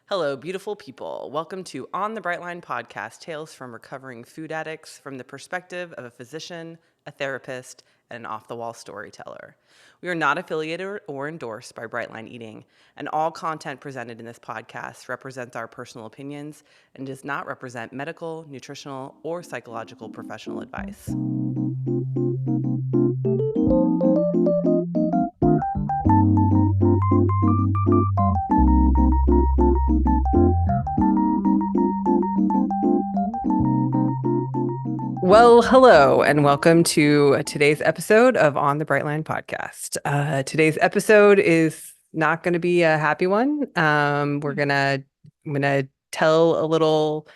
Hello, beautiful people. Welcome to On the Bright Line podcast, Tales from Recovering Food Addicts from the perspective of a physician, a therapist, and an off-the-wall storyteller. We are not affiliated or endorsed by Brightline Eating, and all content presented in this podcast represents our personal opinions and does not represent medical, nutritional, or psychological professional advice. Well, hello, and welcome to today's episode of On the Brightline podcast. Today's episode is not going to be a happy one. I'm gonna tell a little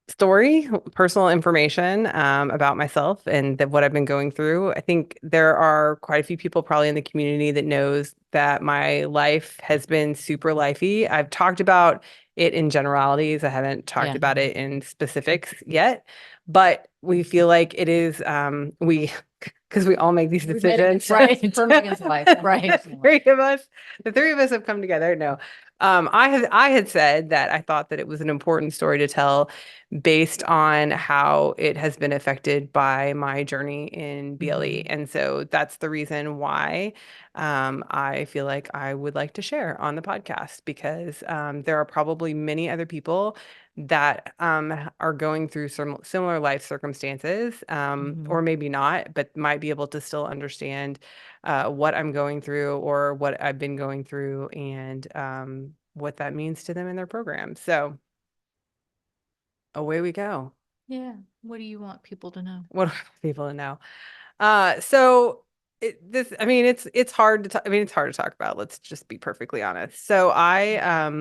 story, personal information about myself and what I've been going through. I think there are quite a few people probably in the community that knows that my life has been super lifey. I've talked about it in generalities. I haven't talked about it in specifics yet, but we feel like it is because we all make these decisions, right? For Meagan's life, right? The three of us have come together. No, I had said that I thought that it was an important story to tell based on how it has been affected by my journey in BLE. And so that's the reason why I feel like I would like to share on the podcast because there are probably many other people that are going through some similar life circumstances, or maybe not, but might be able to still understand what I'm going through or what I've been going through and what that means to them in their program. So away we go. Yeah. What do you want people to know? What do people to know? So it's hard to talk. It's hard to talk about. Let's just be perfectly honest. So I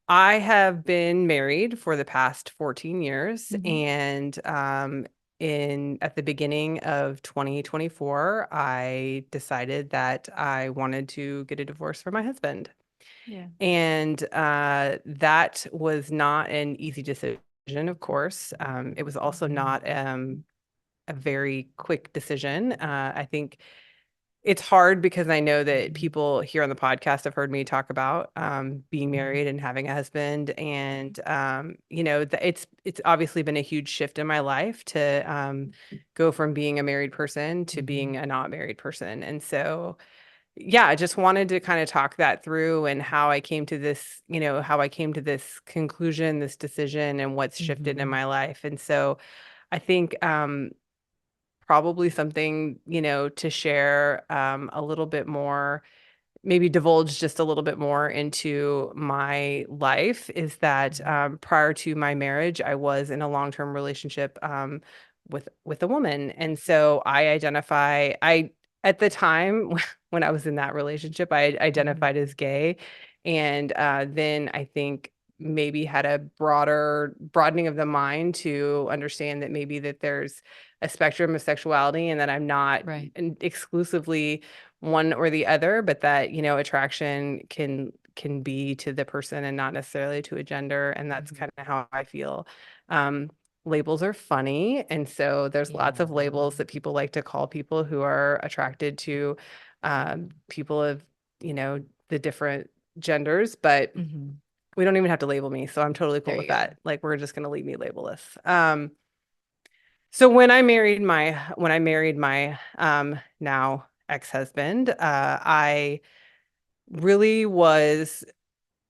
have been married for the past 14 years and at the beginning of 2024, I decided that I wanted to get a divorce from my husband. Yeah. And that was not an easy decision, of course. It was also not a very quick decision. I think it's hard because I know that people here on the podcast have heard me talk about being married and having a husband, and it's obviously been a huge shift in my life to go from being a married person to being a not married person. And so yeah, I just wanted to kind of talk that through and how I came to this, how I came to this conclusion, this decision, and what's shifted in my life. And so I think probably something, to share a little bit more, maybe divulge just a little bit more into my life is that prior to my marriage, I was in a long-term relationship with a woman. And so I at the time when I was in that relationship, I identified as gay. And then I think maybe had a broadening of the mind to understand that maybe that there's a spectrum of sexuality and that I'm not exclusively one or the other, but that, attraction can be to the person and not necessarily to a gender. And that's kind of how I feel. Labels are funny. And so there's lots of labels that people like to call people who are attracted to people of, the different genders, but we don't even have to label me. So I'm totally cool with that. Like, we're just going to leave me labelless. So when I married my now ex-husband, I really was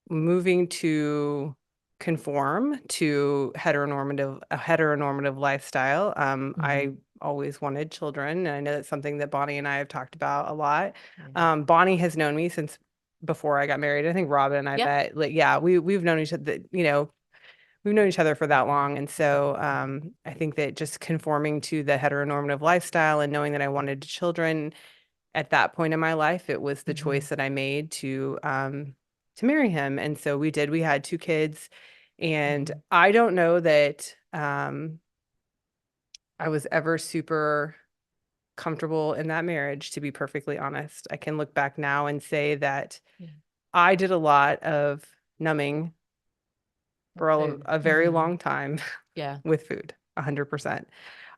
moving to conform to a heteronormative lifestyle. I always wanted children, and I know that's something that Bonnie and I have talked about a lot. Bonnie has known me since before I got married. I think Robin and I met. We've known each other, we've known each other for that long. And so I think that just conforming to the heteronormative lifestyle and knowing that I wanted children at that point in my life, it was the choice that I made to marry him. And so we did. We had 2 kids. And I don't know that I was ever super comfortable in that marriage, to be perfectly honest. I can look back now and say that I did a lot of numbing for a very long time with food, 100%.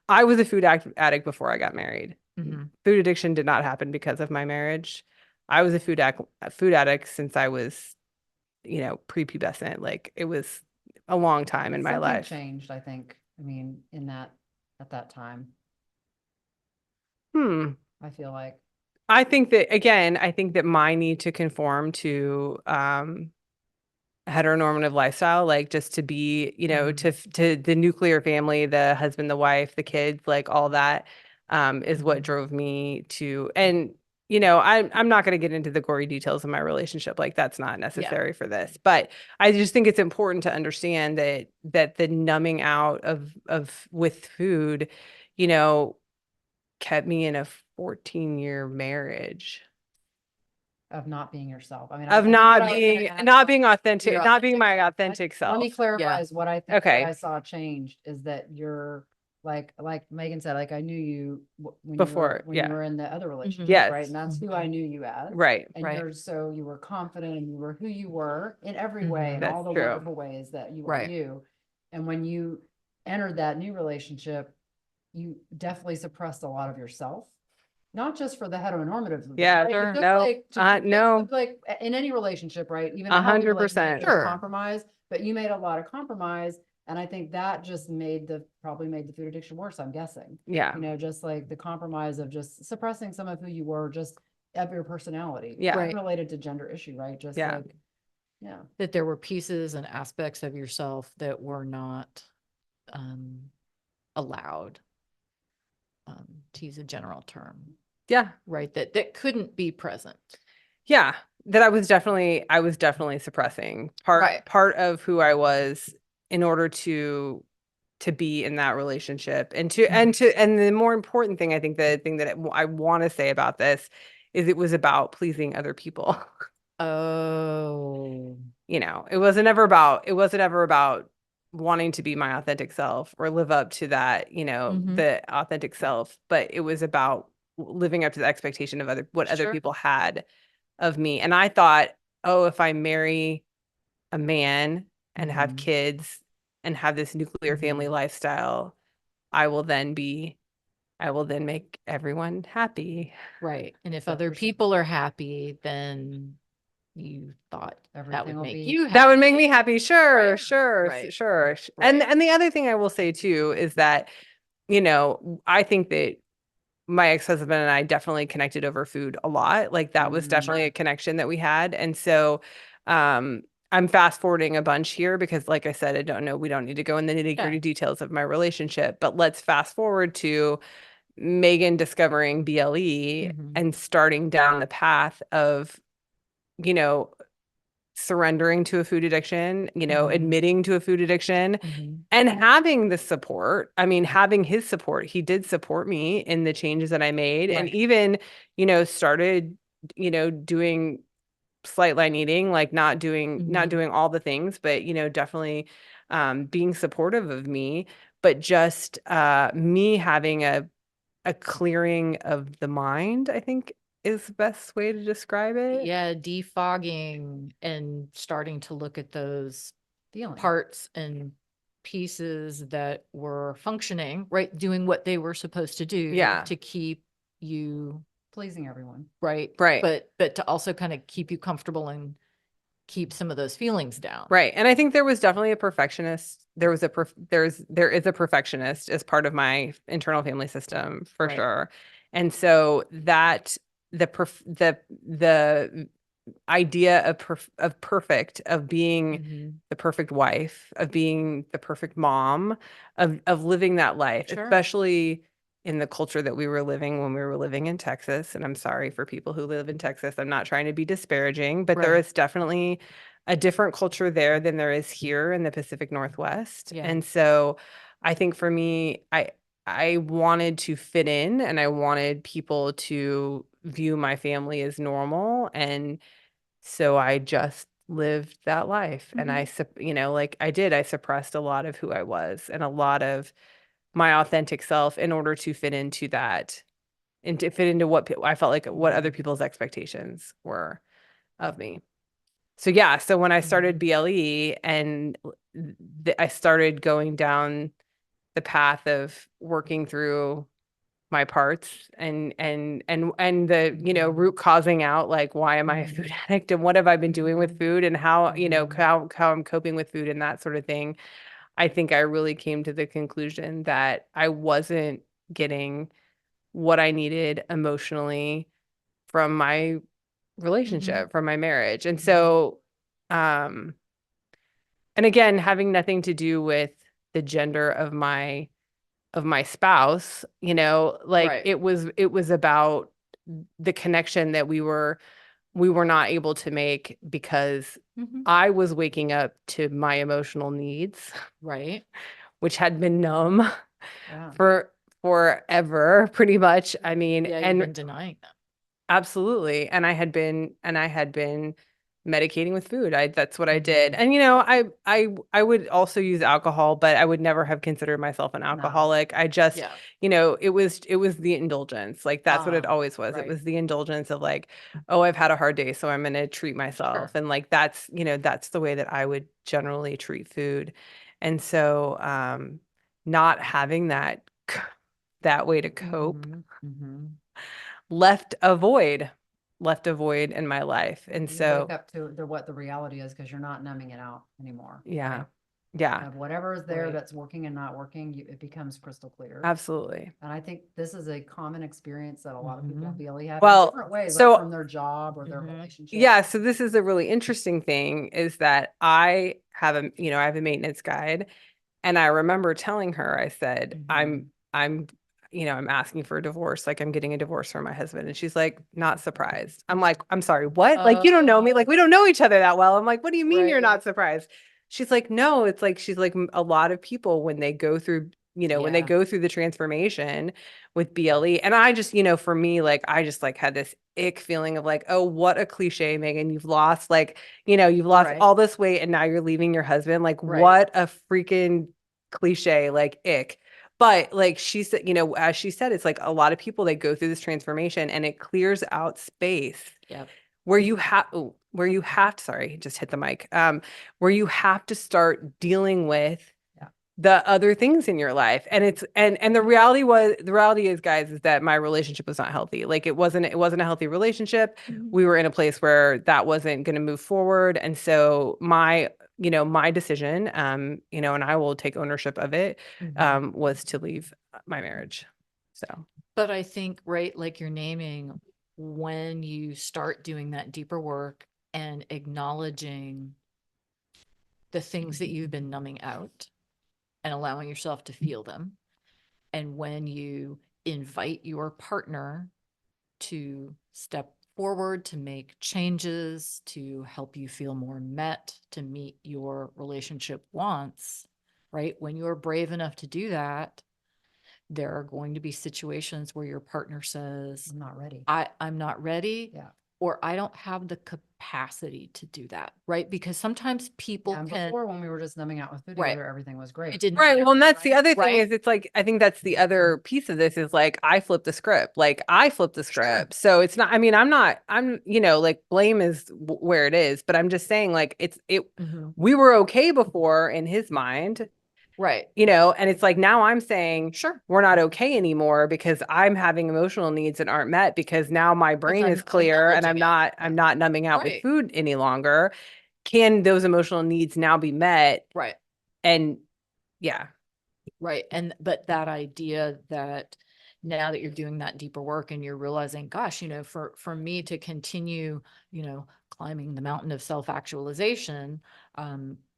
I was a food addict before I got married. Food addiction did not happen because of my marriage. I was a food addict since I was prepubescent. Like it was a long time in my Something life. changed, I think. I mean, at that time, Hmm. I feel like. I think that my need to conform to heteronormative lifestyle, like just to be, to the nuclear family, the husband, the wife, the kids, like all that, is what drove me to, and I'm not going to get into the gory details of my relationship. Like that's not necessary for this, but I just think it's important to understand that the numbing out of with food, you know, kept me in a 14-year marriage. Of not being yourself. I mean, Of I think what not I was gonna being ask- not being authentic, Your not being my authentic Let me self. clarify Yeah. is what I think Okay. what I saw changed is that you're like Megan said, like I knew you when Before, you yeah. were in the other relationship, Yes. right? And that's who I knew you as. Right. And Right. you were confident and you were who you were in every Mhm. way, in That's all the true. wonderful ways that you are Right. you. And when you entered that new relationship, you definitely suppressed a lot of yourself. Not just for the heteronormative. Yeah, right? But sure. just No, just no. like in any relationship, right? Even a healthy 100%. relationship, there's Sure. compromise, but you made a lot of compromise. And I think that just probably made the food addiction worse, I'm guessing. Yeah. Just like the compromise of just suppressing some of who you were, just of your personality. Yeah. Right. Related to gender issue, right? Just Yeah. like, yeah. That there were pieces and aspects of yourself that were not allowed, to use a general term, Yeah. right? That couldn't be present. Yeah. That I was definitely suppressing Right. part of who I was in order to be in that relationship and and the more important thing, I think the thing that I want to say about this is it was about pleasing other people. Oh, It wasn't ever about wanting to be my authentic self or live up to that, Mhm. the authentic self, but it was about living up to the expectation of what other Sure. people had of me. And I thought, oh, if I marry a man and have Mhm. kids and have this nuclear family lifestyle, I will then make everyone happy. right. And if Except other for some- people are happy, then you thought that Everything would will make be- you happy. That would make me happy. Sure, Right. sure, Right. sure. Right. And the other thing I will say too is that, I think that my ex-husband and I definitely connected over food a lot. Like that was definitely a connection that we had. And so I'm fast forwarding a bunch here because like I said, we don't need to go in the nitty-gritty details of my relationship, but let's fast forward to Meagan discovering BLE and starting down the path of, you know, surrendering to a food addiction, admitting to a food addiction and having the support. I mean, having his support. He did support me in the changes that I made and Right. even, started, doing slight line eating, like not doing all the things, but, definitely being supportive of me, but just me having a clearing of the mind, I think is the best way to describe it. Yeah, defogging and starting to look at those Feeling. parts and pieces that were functioning, right, doing what they were supposed to do Yeah. to keep you Pleasing everyone. right. Right. But to also kind of keep you comfortable and keep some of those feelings down. Right. And I think there was definitely a perfectionist. There is a perfectionist as part of my internal family system for Right. sure. And so that the idea of perfect, of being the perfect wife, of being the perfect mom, of living that life, Sure. especially in the culture that we were living when we were living in Texas. And I'm sorry for people who live in Texas. I'm not trying to be disparaging, but there Right. is definitely a different culture there than there is here in the Pacific Northwest. Yeah. And so I think for me, I wanted to fit in and I wanted people to view my family as normal. And so I just lived that life. And I suppressed a lot of who I was and a lot of my authentic self in order to fit into that and to fit into what I felt like what other people's expectations were of me. So yeah, so when I started BLE and I started going down the path of working through my parts and the, you know, root causing out, like, why am I a food addict and what have I been doing with food and how, you know, how I'm coping with food and that sort of thing. I think I really came to the conclusion that I wasn't getting what I needed emotionally from my relationship, from my marriage. And so, and again, having nothing to do with the gender of my spouse, you know, like Right. it was about the connection that we were not able to make because I was waking up to my emotional needs, Right. which had been numb Yeah. for forever, pretty much. I mean, Yeah, you've and been denying them. absolutely. And I had been medicating with food. That's what I did. And you know, I would also use alcohol, but I would never have considered myself an alcoholic. I just, Yeah. you know, it was the indulgence. Like that's what it always was. It right. was the indulgence of like, oh, I've had a hard day, so I'm going to treat myself. And like that's, you know, that's the way that I would generally treat food. And so not having that that way to cope left a void in my life. And You so, wake up to what the reality is because you're not numbing it out anymore. yeah, right? yeah, Of whatever is there Right. that's working and not working, it becomes crystal clear. absolutely. And I think this is a common experience that a lot of people in BLE have in Well, different ways, so- like from their job or their relationship. Yeah, so this is a really interesting thing is that I have a, you know, I have a maintenance guide, and I remember telling her, I said, I'm, you know, I'm asking for a divorce, like I'm getting a divorce from my husband. And she's like, not surprised. I'm like, I'm sorry, what? Like, you don't know me, like we don't know each other that well. I'm like, what do you mean you're Right. not surprised? She's like, no, it's like, she's like, a lot of people when they go through, you know, when they Yeah. go through the transformation with BLE, and I just, you know, for me, like, I just like had this ick feeling of like, oh, what a cliche, Megan, you've lost, like, you know, you've lost Right. all this weight and now you're leaving your husband. Like, Right. what a freaking cliche, like ick. But like she said, you know, as she said, it's like a lot of people, they go through this transformation and it clears out space Yep. where you have to, sorry, just hit the mic, where you have to start dealing with the other things in your life. And it's, and the reality is, guys, is that my relationship was not healthy. Like it wasn't a healthy relationship. We were in a place where that wasn't going to move forward. And so my, you know, my decision, you know, and I will take ownership of it, was to leave my marriage. So, But I think, right, like you're naming, when you start doing that deeper work and acknowledging the things that you've been numbing out and allowing yourself to feel them, and when you invite your partner to step forward, to make changes, to help you feel more met, to meet your relationship wants, right? When you're brave enough to do that, there are going to be situations where your partner says, I'm not ready. I'm not ready. Yeah. Or I don't have the capacity to do that, right? Because sometimes people And can, before, when we were just numbing out with food Right. together, everything was great. it didn't. right. Well, and that's the other thing Right. is it's like, I think that's the other piece of this is like, I flipped the script, So it's not, I mean, I'm, you know, like blame is where it is, but I'm just saying like, we were okay before in his mind, Right. you know, and it's like, now I'm saying, Sure. we're not okay anymore because I'm having emotional needs that aren't met because now my brain is I'm clear and acknowledging I'm not numbing out with Right. food any longer. Can those emotional needs now be met? Right. And yeah. Right. And, but that idea that now that you're doing that deeper work and you're realizing, gosh, you know, for me to continue, you know, climbing the mountain of self-actualization,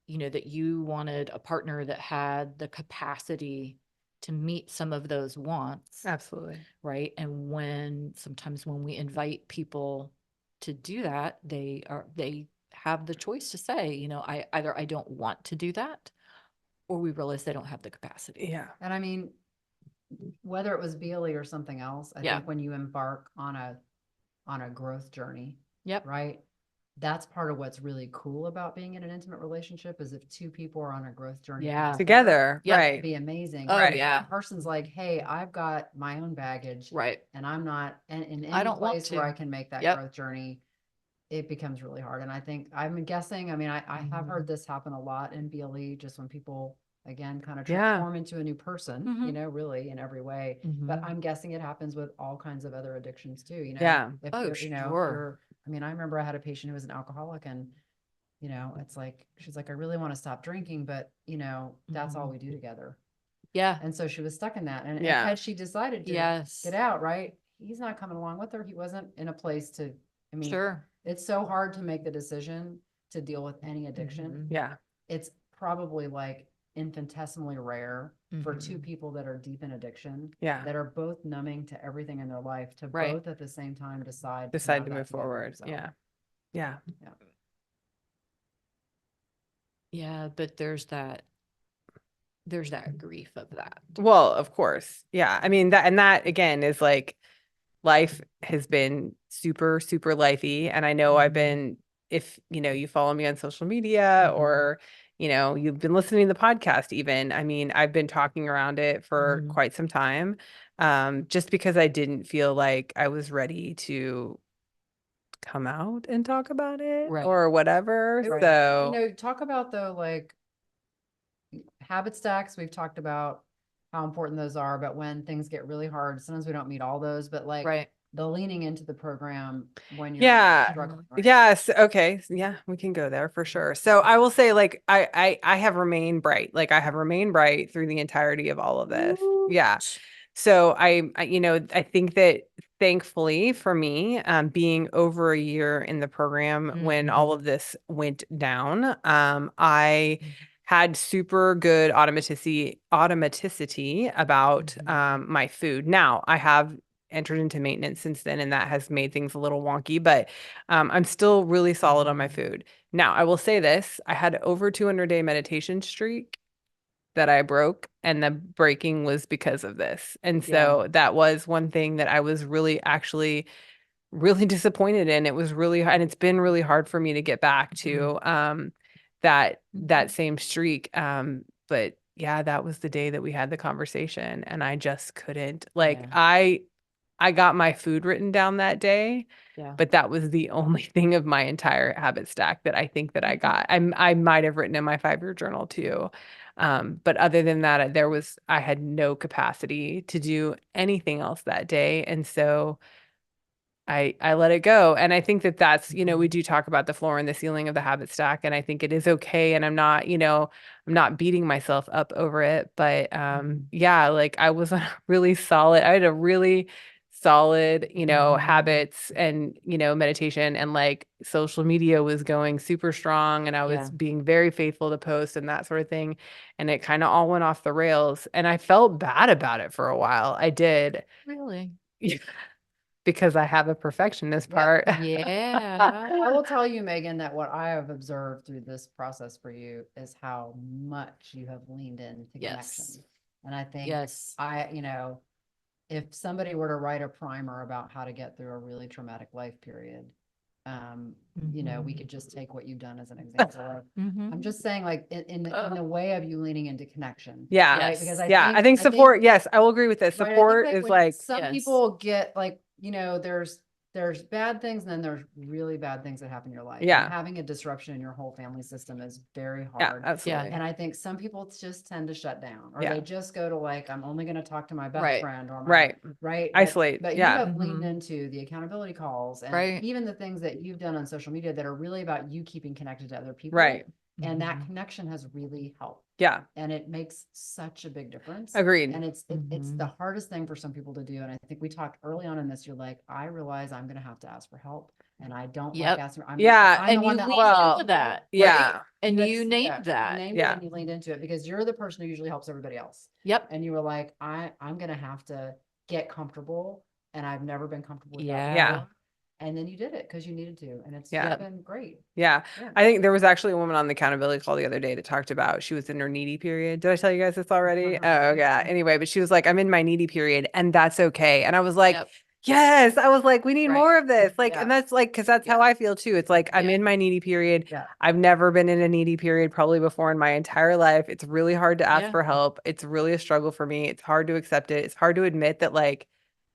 you know, that you wanted a partner that had the capacity to meet some of those wants. Absolutely. Right. And sometimes when we invite people to do that, they have the choice to say, you know, I don't want to do that, or we realize they don't have the capacity. Yeah. And I mean, whether it was BLE or something else, I think when you embark on a growth journey, Yep. right? That's part of what's really cool about being in an intimate relationship is if two people are on a growth journey Together. Yep. Right. it'd be amazing. Oh, Right. yeah. The person's like, hey, I've got my own baggage Right. and I'm not in any I don't want place where to. I can make that Yep. growth journey. It becomes really hard. And I think I'm guessing, I mean, I have heard this happen a lot in BLE, just when people again, kind of Yeah. transform into a new person, you Mhm. know, really in every way. But Mhm. I'm guessing it happens with all kinds of other addictions too, you know? Yeah. If Oh, you're, you know, if sure. you're, I mean, I remember I had a patient who was an alcoholic and, you know, it's like, she's like, I really want to stop drinking, but you know, that's all Mhm. we do together. Yeah. And so she was stuck in that. And Yeah. had she decided to Yes. get out, right? He's not coming along with her. He wasn't in a place to, I mean, Sure. it's so hard to make the decision to deal with any addiction. Mhm. Yeah. It's probably like infinitesimally rare for two Mhm. people that are deep in addiction, Yeah. that are both numbing to everything in their life, to Right. both at the same time decide Decide have to that move together forward. themselves. Yeah. Yeah. Yeah, but there's that grief of that. Well, of course. Yeah. I mean, that again is like, life has been super, super lifey. And I know I've Mhm. been, if, you know, you follow me on social media Mhm. or, you know, you've been listening to the podcast even, I mean, I've been talking around it for Mhm. quite some time. Just because I didn't feel like I was ready to come out and talk about it Right. or whatever. Right. So You know, talk about though, like habit stacks. We've talked about how important those are, but when things get really hard, sometimes we don't meet all those, but like Right. the leaning into the program when you're yeah. struggling. Right? Yes. Okay. Yeah, we can go there for sure. So I will say, like, I have remained bright. Like, I have remained bright through the entirety of all of this. Yeah. Woot. So you know, I think that thankfully for me, being over a year in the program when all Mhm. of this went down, I Mhm. had super good automaticity about Mhm. my food. Now I have entered into maintenance since then, and that has made things a little wonky, but I'm still really solid on my Mhm. food. Now I will say this: I had over 200-day meditation streak that I broke, and the breaking was because of this. And so that was one thing that I was really actually really disappointed in. It was really, and it's been really hard for me to get back to that same streak. But yeah, that was the day that we had the conversation, and I just couldn't, like, Yeah. I got my food written down that day, Yeah. but that was the only thing of my entire habit stack that I think that I got. I might have written in my 5-year journal too. But other than that, I had no capacity to do anything else that day. And so I let it go. And I think that that's, you know, we Mhm. do talk about the floor and the ceiling of the habit stack. And I think it is okay. And I'm not, you know, I'm not beating myself up over it. But Mhm. yeah, like I was on a really solid, I had a really solid, you know, Mhm. habits and, you know, meditation, and like social media was going super strong, and I was Yeah. being very faithful to post and that sort of thing. And it kind of all went off the rails. And I felt bad about it for a while. I did. Really? Because I have a perfectionist Yep. part. Yeah. I will tell you, Megan, that what I have observed through this process for you is how much you have leaned into Yes. connection. And I think Yes. you know, if somebody were to write a primer about how to get through a really traumatic life period, you know, we Mhm. could just take what you've done as an example of, Mhm. I'm just saying, like, in the way of you leaning into connection. Yeah. Right. Because Yeah. I think support, yes, I will agree with this. right, I think Support that is when like, some Yes. people get like, you know, there's bad things and then there's really bad things that happen in your life. And yeah. having a disruption in your whole family system is very Yeah, hard. absolutely. And I think some people just tend to shut down, or Yeah. they just go to like, I'm only going to talk to my best Right. friend or my Right. right. Isolate. But you Yeah. have leaned Mhm. into the accountability calls and Right. even the things that you've done on social media that are really about you keeping connected to other people. Right. And that Mhm. connection has really helped. Yeah. And it makes such a big difference. Agreed. And it's the Mhm. hardest thing for some people to do. And I think we talked early on in this, you're like, I realize I'm going to have to ask for help. And I don't Yep. like asking. Yeah, I'm And the one you that leaned well, into that. yeah. Right? And you named that. You named Yeah. it and you leaned into it because you're the person who usually helps everybody else. Yep. And you were like, I'm going to have to get comfortable. And I've never been comfortable with that Yeah. before. And then you did it because you needed to. And it's Yeah. been great. Yeah. Yeah. I think there was actually a woman on the accountability call the other day that talked about she was in her needy period. Did I tell you guys this already? Oh, yeah. Anyway, but she was like, I'm in my needy period and that's okay. And I was like, Yep. yes, I was like, we need Right. more of this. Like, Yeah. and that's like, cause that's how I feel too. It's like, I'm Yeah. in my needy period. Yeah. I've never been in a needy period probably before in my entire life. It's really hard to ask Yeah. for help. It's really a struggle for me. It's hard to accept it. It's hard to admit that like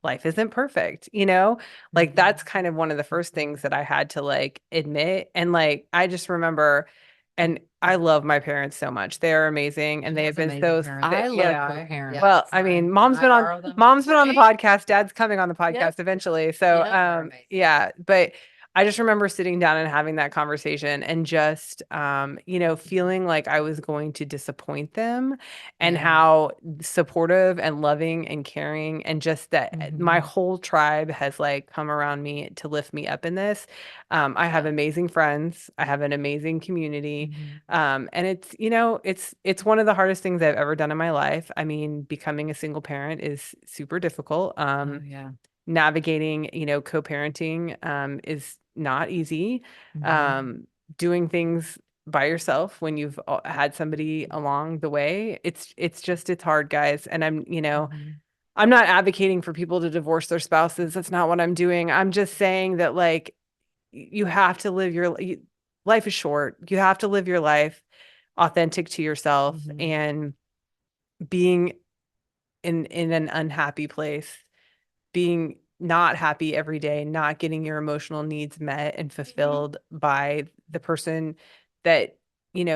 life isn't perfect, you know? Like Mhm. that's kind of one of the first things that I had to like admit. And like, I just remember and I love my parents so much. They are amazing, and She they has have been amazing so. parents. I love yeah. her parents. Well, I mean, Can I borrow them? mom's been on the Right? podcast. Dad's coming on the podcast eventually. So, Yep. They're amazing. yeah, but I just remember sitting down and having that conversation and just, feeling like I was going to disappoint them, and Yeah. how supportive and loving and caring, and just that my Mhm. whole tribe has like come around me to lift me up in this. I have Yeah. amazing friends. I have an amazing community. Mhm. And it's one of the hardest things I've ever done in my life. I mean, becoming a single parent is super difficult. Oh, yeah. Navigating, co-parenting, is not easy. Mhm. Doing things by yourself when you've had somebody along the way, it's hard, guys. And Mhm. I'm not advocating for people to divorce their spouses. That's not what I'm doing. I'm just saying that, like, you have to live life is short. You have to live your life authentic to yourself, Mhm. and being in an unhappy place, being not happy every day, not getting your emotional needs met and fulfilled by the person that,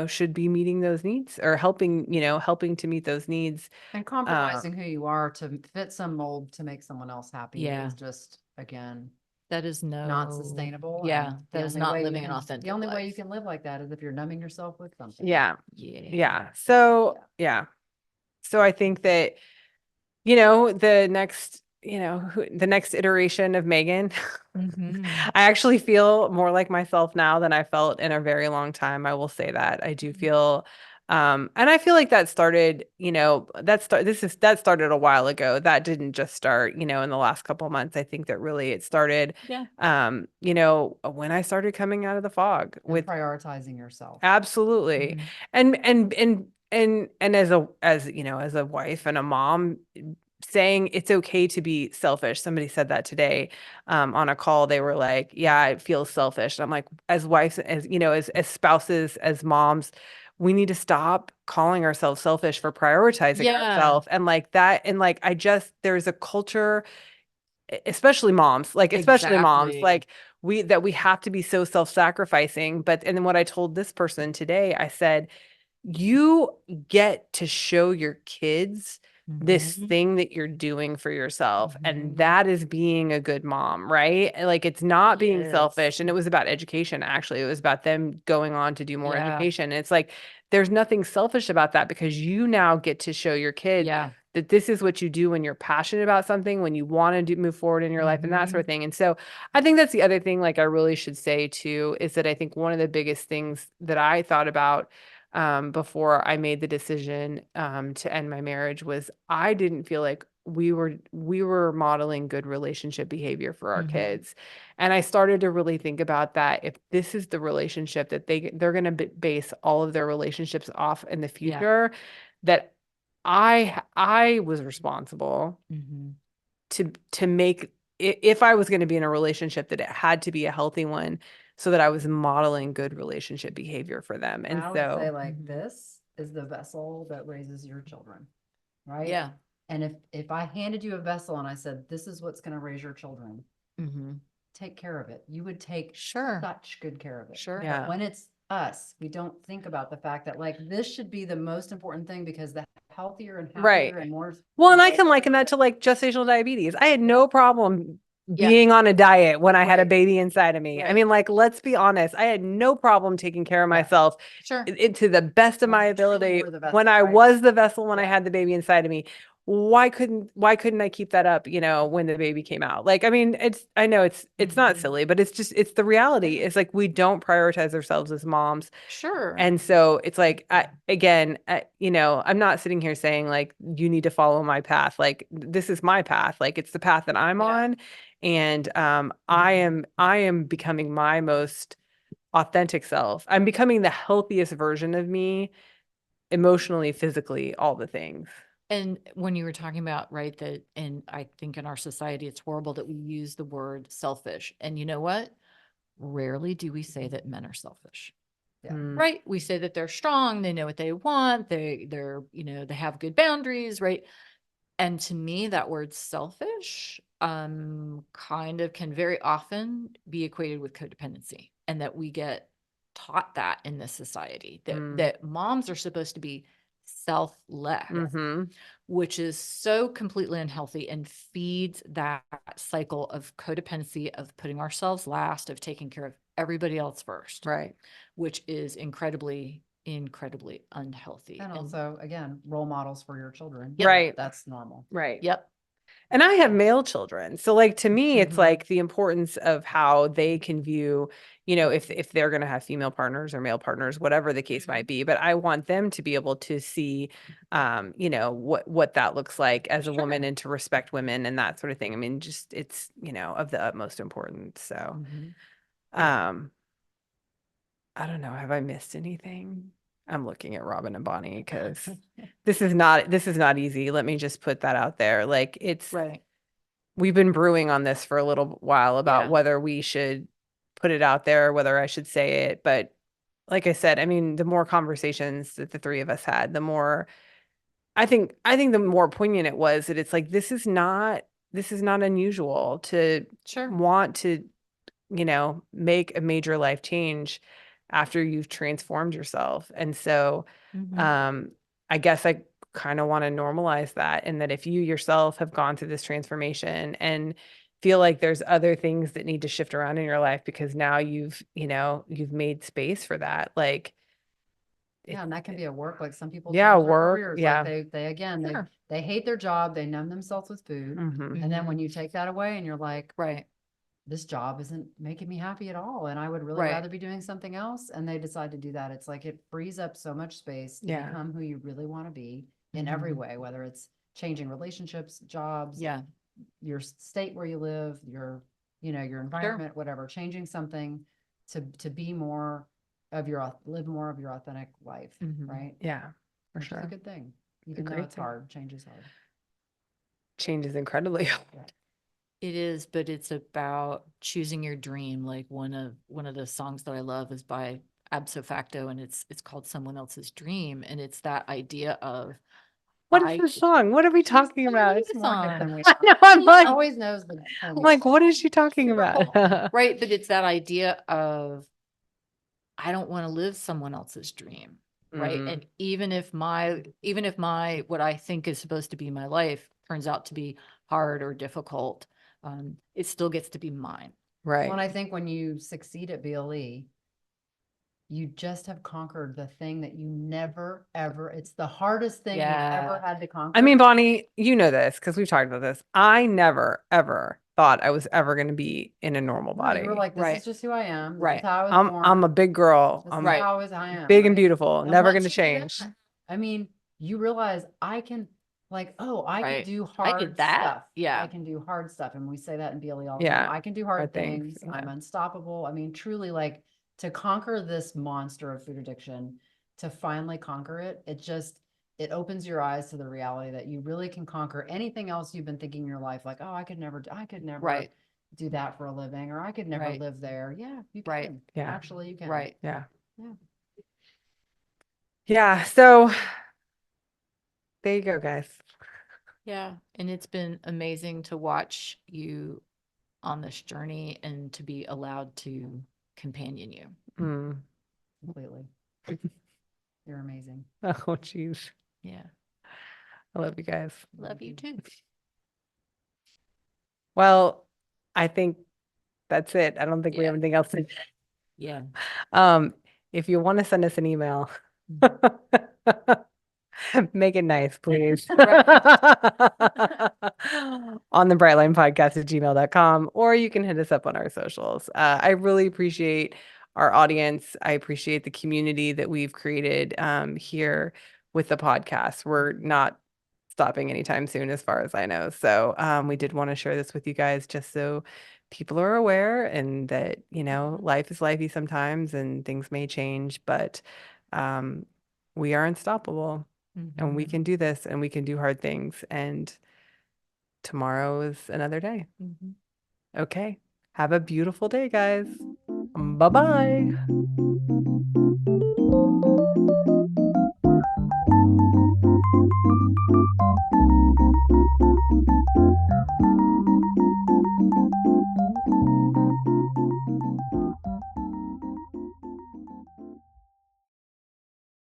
should be meeting those needs, or helping to meet those needs. And compromising who you are to fit some mold to make someone else happy Yeah. is just, again, That is not sustainable. Yeah, and that is not living an authentic The only way you life. can live like that is if you're numbing yourself with something. Yeah. Yeah. Yeah. So, yeah. So I think that, the next iteration of Meagan, Mhm. I actually feel more like myself now than I felt in a very long time. I will say that. I do feel, and I feel like that started, that started a while ago. That didn't just start, in the last couple of months. I think that really it started, Yeah. when I started coming out of the fog And with prioritizing yourself. absolutely. Mhm. And as a wife and a mom, saying it's okay to be selfish. Somebody said that today, on a call. They were like, yeah, it feels selfish. And I'm like, as wives, as spouses, as moms, we need to stop calling ourselves selfish for prioritizing Yeah. ourselves, and like that. And like, there's a culture, especially moms, Exactly. like we have to be so self-sacrificing. And then what I told this person today, I said, you get to show your kids this Mhm. thing that you're doing for yourself, and Mhm. that is being a good mom, right? Like, it's not being Yes. selfish. And it was about education. Actually, it was about them going on to do more Yeah. education. And it's like, there's nothing selfish about that, because you now get to show your kids Yeah. that this is what you do when you're passionate about something, when you want to move forward in your life, and that sort of thing. And so I think that's the other thing, like, I really should say too, is that I think one of the biggest things that I thought about, before I made the decision, to end my marriage, was I didn't feel like we were modeling good relationship behavior for our Mhm. kids. And I started to really think about that. If this is the relationship that they're going to base all of their relationships off in the Yeah. future, that I was responsible Mhm. to make, if I was going to be in a relationship, that it had to be a healthy one, so that I was modeling good relationship behavior for them. And I would say so, like Mhm. this is the vessel that raises your children, right? Yeah. And if I handed you a vessel and I said, this is what's going to raise your children, Mhm. take care of it. You would take Sure. such good care of it. Sure. Yeah. But when it's us, we don't think about the fact that like this should be the most important thing, because the healthier and Right. happier and more. well, and I can liken that to like gestational diabetes. I had no problem Yeah. being on a diet when I had a Right. baby inside of me. I Right. mean, like, let's be honest. I had no problem taking care of Yeah. myself Sure. to the best of When my you truly ability were the vessel, when I right? was the vessel, when I Yeah. had the baby inside of me. Why couldn't I keep that up, when the baby came out? Like, I mean, I know it's not Mhm. silly, but it's the reality. It's like, we don't prioritize ourselves as moms. Sure. And so it's like, I'm not sitting here saying like, you need to follow my path. Like, this is my path. Like, it's the path that I'm Yeah. on. And I am becoming my most authentic self. I'm becoming the healthiest version of me, emotionally, physically, all the things. And when you were talking about, right, that, and I think in our society, it's horrible that we use the word selfish. And you know what? Rarely do we say that men are selfish, Yeah. Mm. right? We say that they're strong, they know what they want, they're, they have good boundaries, right? And to me, that word selfish, kind of can very often be equated with codependency, and that we get taught that in this society, that Mm. that moms are supposed to be selfless, Mm-hmm. which is so completely unhealthy and feeds that cycle of codependency, of putting ourselves last, of taking care of everybody else first, Right. which is incredibly, incredibly unhealthy. And also, again, role models for your children. Yep. Right. That's normal. Right. Yep. And I have male children. So like to me, it's Mhm. like the importance of how they can view, if they're going to have female partners or male partners, whatever the case might be. But I want them to be able to see, what that looks like as a woman Sure. and to respect women and that sort of thing. I mean, just it's, of the utmost importance. So, Mhm. um, I don't know. Have I missed anything? I'm looking at Robin and Bonnie because this is not easy. Let me just put that out there. Like Right. we've been brewing on this for a little while about Yeah. whether we should put it out there, whether I should say it. But like I said, I mean, the more conversations that the three of us had, the more I think the more poignant it was that it's like this is not unusual to Sure. want to, make a major life change after you've transformed yourself. And so Mhm. I guess I kind of want to normalize that, and that if you yourself have gone through this transformation and feel like there's other things that need to shift around in your life because now you've made space for that. Like, Yeah, and that can be a work, like some people yeah, change their work. careers, Yeah. like they again, Sure. they hate their job, they numb themselves with food. Mhm. And then when you take that away and you're like, Right. this job isn't making me happy at all, and I would really Right. rather be doing something else, and they decide to do that. It's like it frees up so much space to Yeah. become who you really want to be in every Mhm. way, whether it's changing relationships, jobs, Yeah. your state where you live, your environment, whatever, changing something to be more of live more of your authentic life, Mhm. right? Yeah, for Which is a sure. good thing, even though great it's thing. hard. Change is hard. Change is incredibly hard. It is, but it's about choosing your dream. Like one of the songs that I love is by Abso Facto, and it's called Someone Else's Dream. And it's that idea of What I is the song? What are we talking singing about? the It's song. more hip than we I know, I'm He like, always knows the I'm like, what is she talking about? right, but it's that idea of I don't want to live someone else's dream. Right. Mhm. And even if my what I think is supposed to be my life turns out to be hard or difficult, it still gets to be mine. Right. Well, and I think when you succeed at BLE, you just have conquered the thing that you never, ever, it's the hardest thing you've ever Yeah. had to conquer. I mean, Bonnie, you know this because we've talked about this. I never, ever thought I was ever going to be in a normal No, body. you were like, this Right. is just who I am. This Right. is how I was I'm born. a big girl. This I'm is Right. how I am. big and right? beautiful. And Never once going to you do change. that, I mean, you realize I can, like, oh, I can Right. do I hard did that. stuff. Yeah. I can do hard stuff. And we say that in BLE all the Yeah, time. I can do hard hard things, things. I'm yeah. unstoppable. I mean, truly, like, to conquer this monster of food addiction, to finally conquer it, it opens your eyes to the reality that you really can conquer anything else you've been thinking in your life, like, oh, I could never Right. do that for a living, or I could never Right. live there. Yeah, you Right. can. Yeah. Actually, you can. Right. Yeah. Yeah. Yeah. So there you go, guys. Yeah. And it's been amazing to watch you on this journey and to be allowed to companion you. Mm. Completely. You're amazing. Oh, geez. Yeah. I love you guys. Love you too. Well, I think that's it. I don't think we Yeah. have anything else to. Yeah. If you want to send us an email, make it nice, please. On the brightlinepodcast@gmail.com, or you can hit us up on our socials. I really appreciate our audience. I appreciate the community that we've created here with the podcast. We're not stopping anytime soon, as far as I know. So we did want to share this with you guys just so people are aware, and that, life is lifey sometimes and things may change, but we are unstoppable. And we Mhm. can do this, and we can do hard things. And tomorrow is another day. Mhm. Okay. Have a beautiful day, guys. Bye-bye.